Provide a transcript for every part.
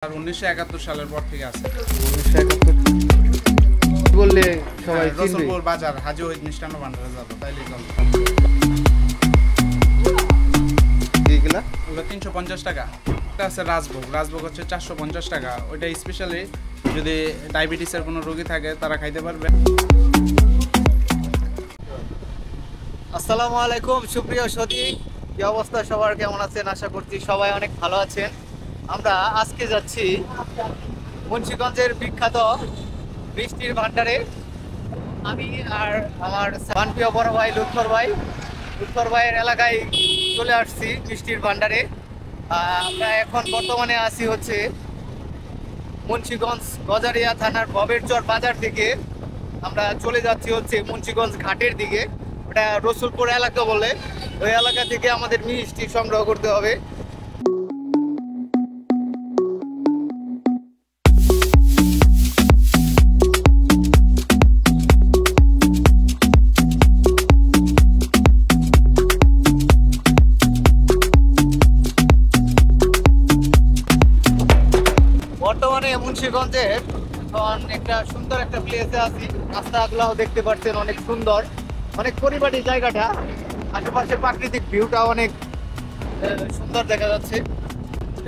আর 1971 সালের পর থেকে আছে। 1971 বললে সবাই চিনবে। রসুলপুর বাজার হাজি ওহিদ মিষ্টান্ন ভান্ডারে যাব তাইলে চলবে। এইগুলা ওটা 350 টাকা। এটা আছে রাজভোগ। রাজভোগ হচ্ছে 450 টাকা। ওইটা স্পেশালি যদি ডায়াবেটিসের কোনো রোগী থাকে তারা খাইতে পারবে। আসসালামু আলাইকুম সুপ্রিয় সতী, কি অবস্থা সবার, কেমন আছেন? আশা করছি সবাই অনেক ভালো আছেন। আমরা আজকে যাচ্ছি মুন্সিগঞ্জের বিখ্যাত মিষ্টির ভান্ডারে। আমি আর আমার প্রিয় বড় ভাই লুৎফর ভাইয়ের এলাকায় চলে আসছি মিষ্টির ভান্ডারে। আমরা এখন বর্তমানে আছি হচ্ছে মুন্সিগঞ্জ গজারিয়া থানার ববেরচর বাজার থেকে আমরা চলে যাচ্ছি হচ্ছে মুন্সিগঞ্জ ঘাটের দিকে। ওটা রসুলপুর এলাকা বলে, ওই এলাকা থেকে আমাদের মিষ্টি সংগ্রহ করতে হবে। বর্তমানে মুন্সিগঞ্জে একটা সুন্দর একটা প্লেসে আছি। রাস্তাগুলাও দেখতে পাচ্ছেন অনেক সুন্দর, অনেক পরিপাটি জায়গাটা। আশেপাশে প্রাকৃতিক ভিউটা অনেক সুন্দর দেখা যাচ্ছে।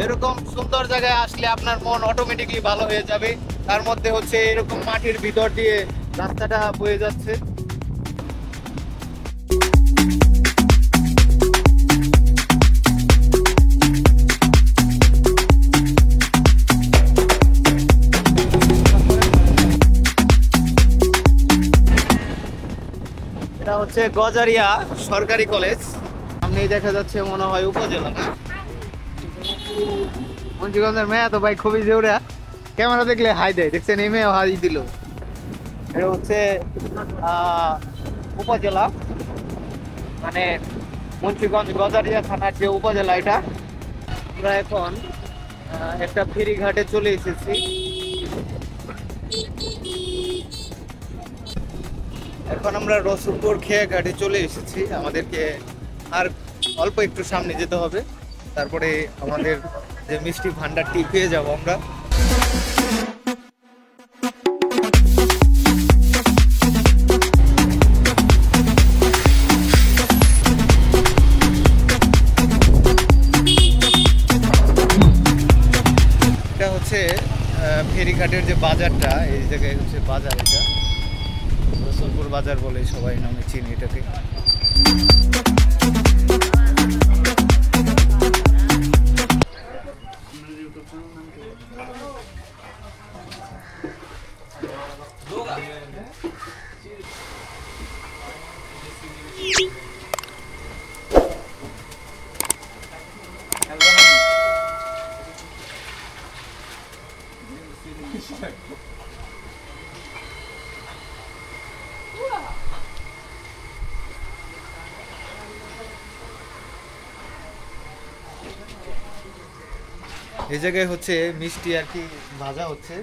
এরকম সুন্দর জায়গায় আসলে আপনার মন অটোমেটিকলি ভালো হয়ে যাবে। তার মধ্যে হচ্ছে এরকম মাটির ভিতর দিয়ে রাস্তাটা বয়ে যাচ্ছে। এটা হচ্ছে গজারিয়া সরকারি কলেজ। সামনেই দেখা যাচ্ছে মনে হয় উপজেলা না? মুন্সিগঞ্জের মেয়ে তো ভাই খুবই জোরে, ক্যামেরা দেখলে হাই দেয়, দেখছেন এই মেয়েও হাই দিল। এটা হচ্ছে উপজেলা, মানে মুন্সিগঞ্জ গজারিয়া থানার যে উপজেলা এটা। আমরা এখন একটা ফেরিঘাটে চলে এসেছি। এখন আমরা রসুলপুর খেয়া ঘাটে চলে এসেছি। আমাদেরকে আর অল্প একটু সামনে যেতে হবে, তারপরে আমাদের যে মিষ্টি ভান্ডারটি পেয়ে যাব আমরা। এটা হচ্ছে ফেরিঘাটের যে বাজারটা, এই জায়গায় হচ্ছে বাজার। এটা রসুলপুর বাজার বলে সবাই নামে চিনি এটাকে। এই জায়গায় হচ্ছে মিষ্টি আর কি ভাজা হচ্ছে,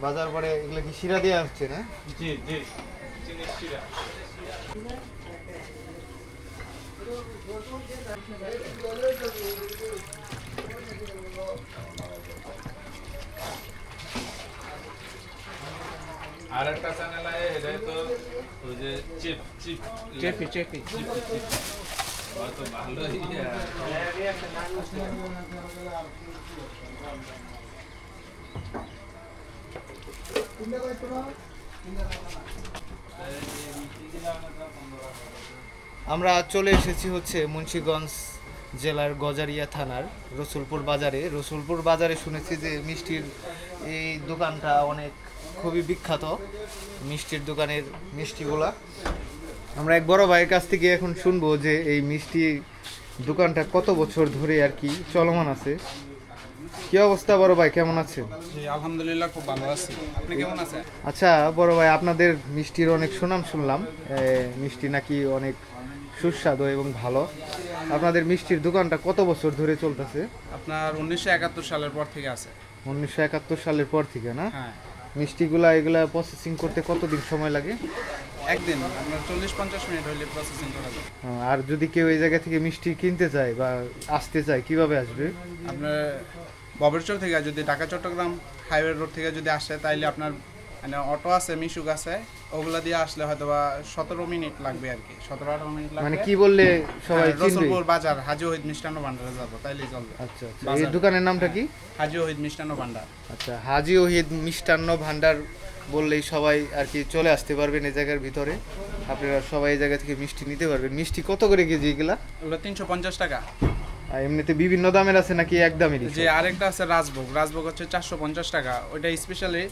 ভাজার পরে এগুলো কি শিরা দেওয়া হচ্ছে না? জি জি, চিনি শিরা। আর একটা চ্যানেল আছে, এটা তো ওই যে চেপি কত ভালোই। আমরা চলে এসেছি হচ্ছে মুন্সিগঞ্জ জেলার গজারিয়া থানার রসুলপুর বাজারে। রসুলপুর বাজারে শুনেছি যে মিষ্টির এই দোকানটা অনেক খুবই বিখ্যাত, মিষ্টির দোকানের মিষ্টিগুলা। আমরা এক বড় ভাইয়ের কাছ থেকে এখন শুনবো যে এই মিষ্টি দোকানটা কত বছর ধরে আর কি চলমান আছে। কি অবস্থা বড় ভাই, কেমন আছেন? জি আলহামদুলিল্লাহ, খুব ভালো আছি। আপনি কেমন আছেন? আচ্ছা বড় ভাই, আপনাদের মিষ্টির অনেক সুনাম শুনলাম, মিষ্টি নাকি অনেক সুস্বাদু এবং ভালো। আপনাদের মিষ্টির দোকানটা কত বছর ধরে চলতেছে? আপনার 1971 সালের পর থেকে আছে। 1971 সালের পর থেকে না? হ্যাঁ। মিষ্টিগুলা এগুলা প্রসেসিং করতে কতদিন সময় লাগে? একদিন আপনার 40-50 মিনিট হইলে প্রসেসিং করা যায়। আর যদি কেউ এই জায়গা থেকে মিষ্টি কিনতে চায় বা আসতে চায় কিভাবে আসবে? আপনার ববেরচর থেকে যদি ঢাকা চট্টগ্রাম হাইওয়ে রোড থেকে যদি আসে তাইলে আপনার মানে অটো আছে, মিশুক আছে, ওগুলা দিয়ে আসলে হয়তো বা 17 মিনিট লাগবে আর কি, 17-18 মিনিট লাগবে। মানে কি বললে সবাই চিনবে? রসুলপুর বাজার হাজী ওহিদ মিষ্টান্ন ভান্ডারে যাবো, তাইলেই চলবে। আচ্ছা আচ্ছা, এই দোকানের নামটা কি? হাজী ওহিদ মিষ্টান্ন ভান্ডার। আচ্ছা, হাজী ওহিদ মিষ্টান্ন ভান্ডার বললেই সবাই আর কি চলে আসতে পারবেন এই জায়গার ভিতরে। আপনারা সবাই এই জায়গা থেকে মিষ্টি নিতে পারবেন। মিষ্টি কত করে কেজি এগুলা? ওগুলো 350 টাকা। আর এমনিতে বিভিন্ন দামের আছে নাকি এক দামেরই? যে আরেকটা আছে রাজভোগ, রাজভোগ হচ্ছে 450 টাকা। ওইটা স্পেশালি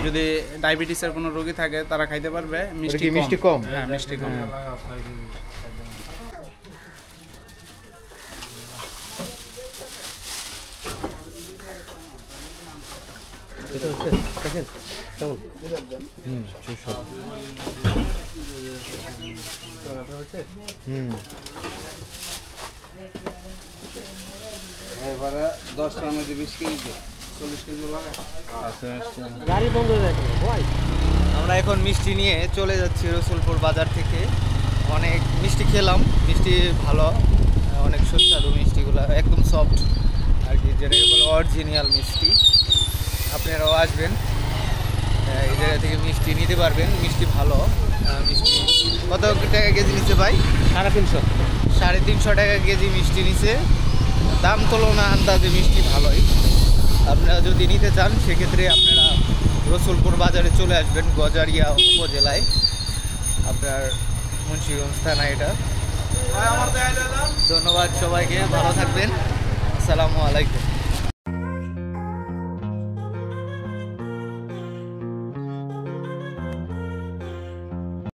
যদি ডায়াবেটিসের কোনো রোগী থাকে তারা খাইতে পারবে। মিষ্টি কম? হ্যাঁ, মিষ্টি কম। এটা হচ্ছে দেখেন কেমন এবারে 10টার মধ্যে 20 কেজি 40 কেজি লাগে। গাড়ি বন্ধ হয়ে যায় ভাই। আমরা এখন মিষ্টি নিয়ে চলে যাচ্ছি রসুলপুর বাজার থেকে। অনেক মিষ্টি খেলাম, মিষ্টি ভালো, অনেক সুস্বাদু মিষ্টিগুলো, একদম সফট আর কি, যেটাকে বলে অরিজিনাল মিষ্টি। আপনারাও আসবেন, এই জায়গা থেকে মিষ্টি নিতে পারবেন। মিষ্টি ভালো, মিষ্টি কত টাকা কেজি নিচ্ছে ভাই? 350। 350 টাকা কেজি মিষ্টি নিচ্ছে। দাম তুলনা আন্দাজে মিষ্টি ভালোই। আপনারা যদি নিতে চান সেক্ষেত্রে আপনারা রসুলপুর বাজারে চলে আসবেন, গজারিয়া উপজেলায়, আপনার মুন্সিগঞ্জ থানা এটা। ধন্যবাদ সবাইকে, ভালো থাকবেন, আসসালামু আলাইকুম।